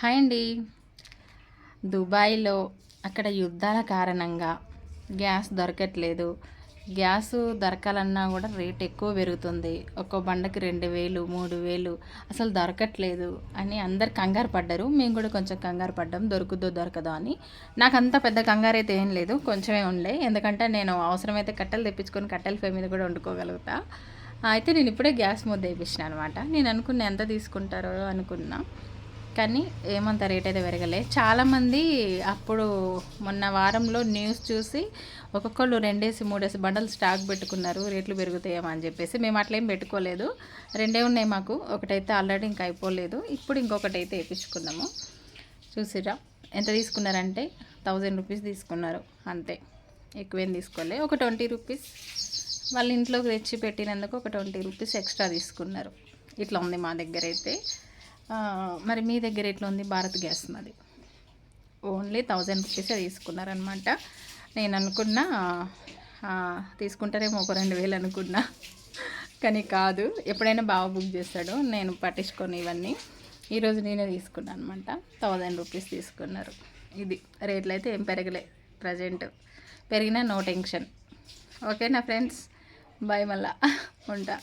Hi అండి. దుబాయ్‌లో అక్కడ యుద్ధాల కారణంగా గ్యాస్ దొరకట్లేదు. గ్యాసు దొరకాలన్నా గూడా రేట్ ఎక్కువ పెరుగుతుంది. ఒక్కో బండకి 2000, 3000 అసలు దొరకట్లేదు అని అందరు కంగారు పడ్డారు. మేము కూడా కొంచెం కంగారు పడ్డాం. దొరుకుద్దో దొరకదో అని. నాకంత పెద్ద కంగారైతే ఏం లేదు. కొంచెమే ఉండే. ఎందుకంటే నేను అవసరమైతే కట్టెలు తెప్పించుకొని కట్టెల పొయ్యి మీద కూడా వండుకోగలుగుతా. అయితే నేను ఇప్పుడే గ్యాస్ ముద్ద ఏపించిన అనమాట. నేను అనుకున్న ఎంత తీసుకుంటారో అనుకున్నా. కానీ ఏమంత రేట్ అయితే పెరగలే. చాలామంది అప్పుడు మొన్న వారంలో న్యూస్ చూసి ఒక్కొక్కళ్ళు 2 3 బండలు స్టాక్ పెట్టుకున్నారు, రేట్లు పెరుగుతాయేమో అని చెప్పేసి. మేము అట్లేం పెట్టుకోలేదు, రెండే ఉన్నాయి మాకు. ఒకటైతే ఆల్రెడీ ఇంకా అయిపోలేదు, ఇప్పుడు ఇంకొకటి అయితే వేయించుకున్నాము. చూసిరా ఎంత తీసుకున్నారంటే 1000 రూపీస్ తీసుకున్నారు అంతే, ఎక్కువేం తీసుకోలే. ఒక 20 రూపీస్ వాళ్ళ ఇంట్లోకి తెచ్చి పెట్టినందుకు ఒక 20 రూపీస్ ఎక్స్ట్రా తీసుకున్నారు. ఇట్లా ఉంది మా దగ్గర అయితే. మరి మీ దగ్గర ఎట్లా ఉంది? భారత్ గ్యాస్ మాది ఓన్లీ 1000 రూపీసే తీసుకున్నారనమాట. నేను అనుకున్నా తీసుకుంటారేమో ఒక 2000 అనుకున్నా, కానీ కాదు. ఎప్పుడైనా బాగా బుక్ చేస్తాడు, నేను పట్టించుకొని ఇవన్నీ. ఈరోజు నేనే తీసుకున్నాను అనమాట. 1000 రూపీస్ తీసుకున్నారు. ఇది రేట్లు అయితే ఏం పెరగలే ప్రజెంట్. పెరిగినా నో టెన్షన్. ఓకేనా ఫ్రెండ్స్, బాయ్, మళ్ళా ఉంటా.